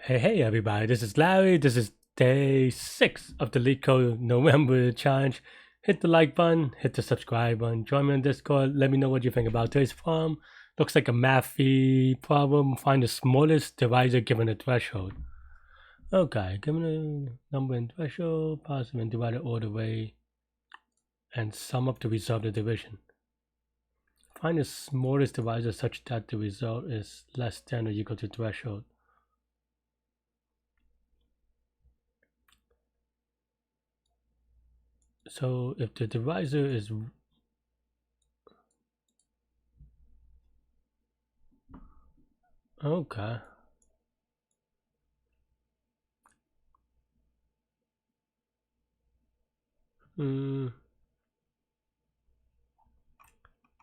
Hey everybody, this is Larry. This is day 6 of the Leetcode November challenge. Hit the like button, hit the subscribe button, join me on Discord, let me know what you think about today's problem. Looks like a mathy problem. Find the smallest divisor given a threshold. Okay, given a number and threshold, positive and divide it all the way and sum up to resolve the division. Find the smallest divisor such that the result is less than or equal to threshold. So if the divisor is okay.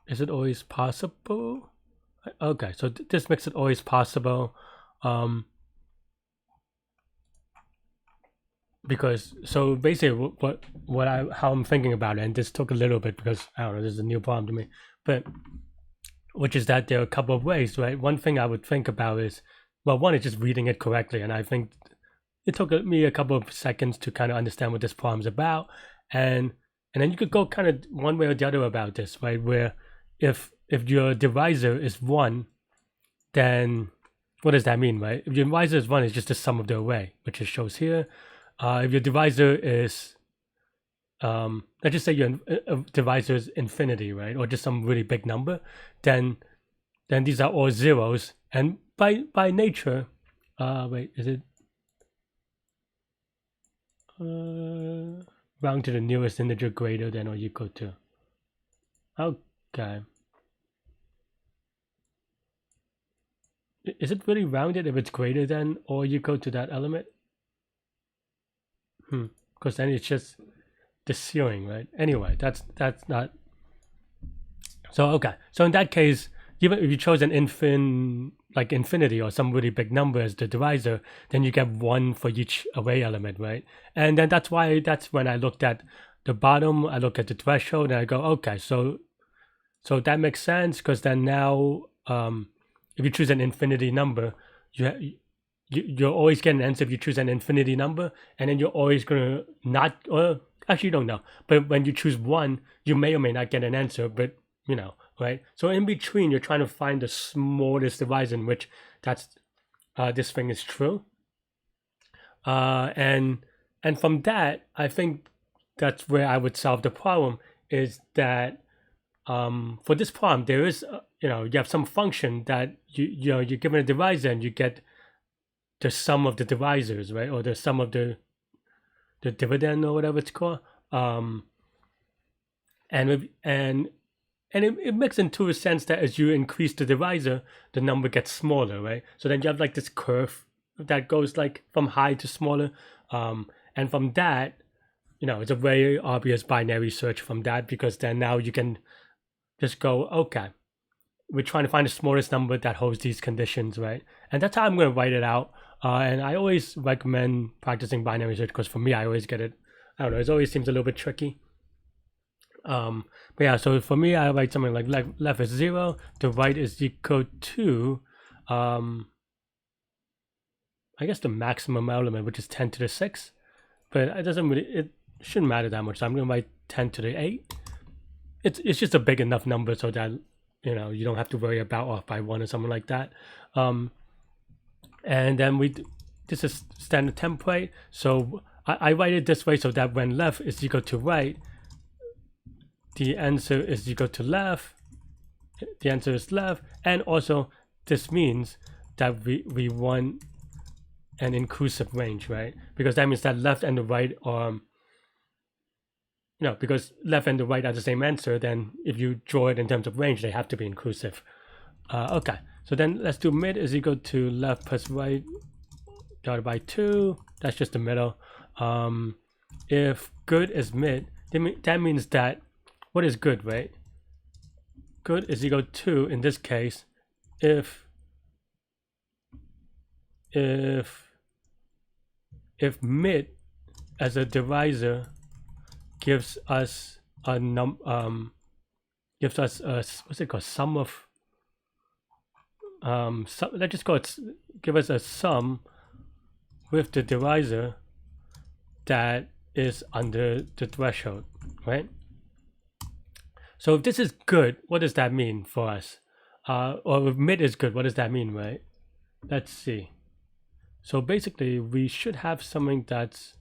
Is it always possible? Okay, so this makes it always possible. Because so basically how I'm thinking about it, and this took a little bit because I don't know, this is a new problem to me, but which is that there are a couple of ways, right? One thing I would think about is, well, one is just reading it correctly, and I think it took me a couple of seconds to kind of understand what this problem's about, and then you could go kind of one way or the other about this, right? Where if your divisor is 1, then what does that mean, right? If your divisor is 1, it's just the sum of the array, which it shows here. If your divisor is, let's just say your divisor is infinity, right, or just some really big number, then these are all zeros, and by nature, wait, is it round to the nearest integer greater than or equal to? Okay. Is it really rounded if it's greater than or equal to that element? Because then it's just the ceiling, right? Anyway, that's not. So okay, so in that case, even if you chose an like infinity or some really big number as the divisor, then you get 1 for each array element, right? And then that's when I looked at the bottom, I look at the threshold, and I go, okay, so that makes sense, because then now, if you choose an infinity number, you're always getting an answer if you choose an infinity number, and then you're always gonna not, or actually you don't know, but when you choose 1, you may or may not get an answer, but you know, right? So in between, you're trying to find the smallest divisor in which that's this thing is true, and from that, I think that's where I would solve the problem. Is that for this problem, there is you have some function that you're given a divisor and you get the sum of the divisors, right, or the sum of the dividend or whatever it's called, and it makes intuitive sense that as you increase the divisor, the number gets smaller, right? So then you have like this curve that goes like from high to smaller, and from that, it's a very obvious binary search from that, because then now you can just go, okay, we're trying to find the smallest number that holds these conditions, right? And that's how I'm going to write it out. And I always recommend practicing binary search, because for me, I always get it. I don't know, it always seems a little bit tricky. But yeah, so for me, I write something like left is 0, the right is equal to, I guess the maximum element, which is 10 to the 6. But it shouldn't matter that much. So I'm going to write 10 to the 8. It's just a big enough number so that you don't have to worry about off by 1 or something like that. And then this is standard template. So I write it this way so that when left is equal to right, the answer is equal to left. The answer is left, and also this means that we want an inclusive range, right? Because that means that left and the right are, because left and the right are the same answer, then if you draw it in terms of range, they have to be inclusive. Okay, so then let's do mid is equal to left plus right divided by 2. That's just the middle. If good is mid, that means that, what is good, right? Good is equal to, in this case, if mid as a divisor gives us a what's it called, sum of let's just give us a sum with the divisor that is under the threshold, right? So if this is good, what does that mean for us? Or if mid is good, what does that mean, right? Let's see. So basically, we should have something that's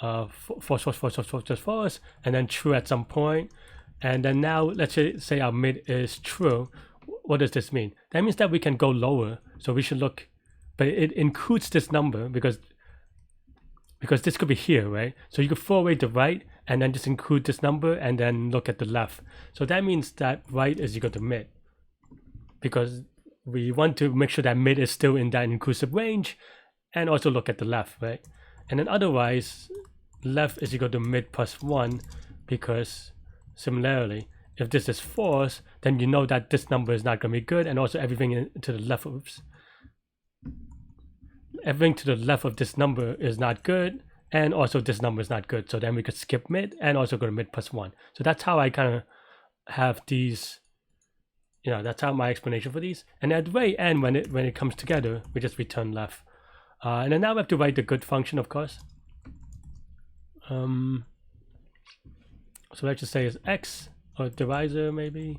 false, and then true at some point. And then now, let's say our mid is true. What does this mean? That means that we can go lower. So we should look, but it includes this number because this could be here, right? So you could throw away the right and then just include this number and then look at the left. So that means that right is equal to mid, because we want to make sure that mid is still in that inclusive range, and also look at the left, right? And then otherwise, left is equal to mid plus 1, because similarly, if this is false, then you know that this number is not going to be good, and also everything to the left of, everything to the left of this number is not good, and also this number is not good. So then we could skip mid and also go to mid plus 1. So that's how I kind of have these, that's how my explanation for these. And at the very end, when it comes together, we just return left. And then now we have to write the good function, of course. So let's just say it's x, or divisor maybe.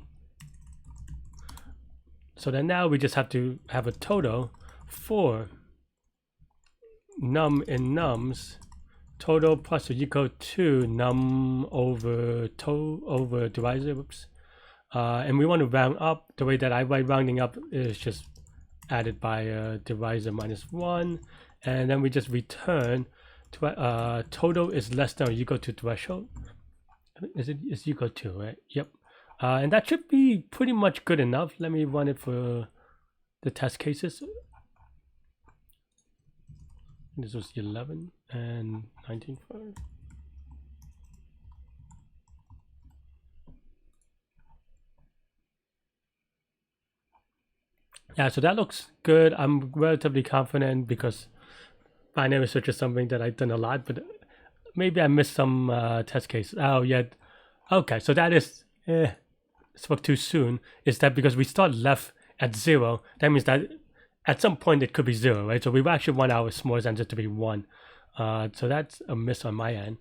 So then now we just have to have a total for num in nums, total plus or equal to num over divisor. Whoops. And we want to round up. The way that I write rounding up is just added by divisor minus 1, and then we just return total is less than or equal to threshold. Is equal to, right? Yep. And that should be pretty much good enough. Let me run it for the test cases. This was 11 and 19 first. Yeah, so that looks good. I'm relatively confident because binary search is something that I've done a lot, but maybe I missed some test cases. Oh, yeah. Okay, so that is, spoke too soon. Is that because we start left at 0, that means that at some point it could be 0, right? So we actually want our smallest answer to be 1. So that's a miss on my end,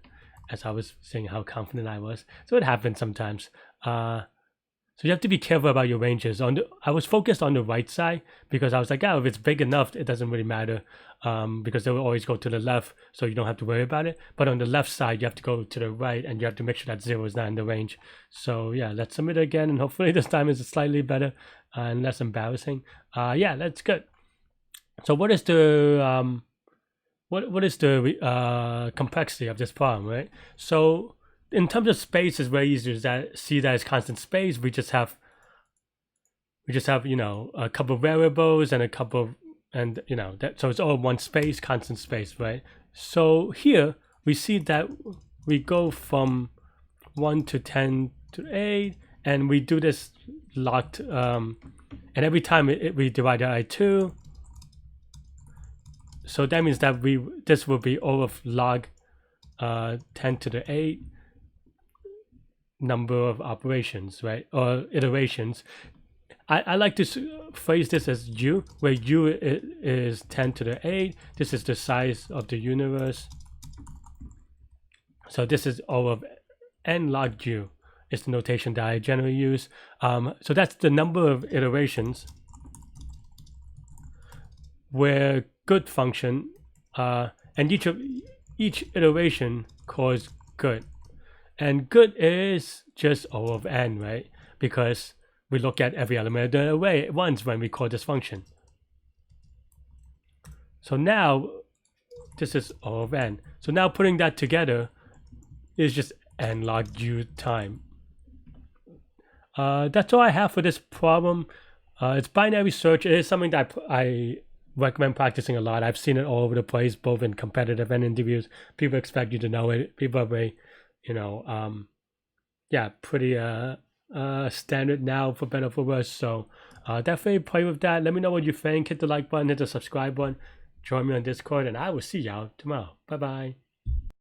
as I was saying how confident I was. So it happens sometimes. So you have to be careful about your ranges. I was focused on the right side because I was like, if it's big enough, it doesn't really matter, because they will always go to the left, so you don't have to worry about it. But on the left side, you have to go to the right, and you have to make sure that 0 is not in the range. So yeah, let's submit it again, and hopefully this time is slightly better and less embarrassing. Yeah, that's good. So what is the complexity of this problem, right? So in terms of space, is very easy to see that as constant space. We just have a couple of variables and a couple of, so it's all one space, constant space, right? So here we see that we go from 1 to 10 to 8, and we do this locked, and every time we divide it by 2. So that means that this will be O of log 10 to the 8 number of operations, right? Or iterations. I like to phrase this as U, where U is 10 to the 8. This is the size of the universe. So this is O of n log U. It's the notation that I generally use. So that's the number of iterations where good function, and each iteration calls good. And good is just O of n, right? Because we look at every element of the array at once when we call this function. So now this is O of n. So now putting that together is just n log U time. That's all I have for this problem. It's binary search. It is something that I recommend practicing a lot. I've seen it all over the place, both in competitive and interviews. People expect you to know it. People are very, pretty standard now, for better or for worse. So definitely play with that. Let me know what you think. Hit the like button, hit the subscribe button, join me on Discord, and I will see y'all tomorrow. Bye bye.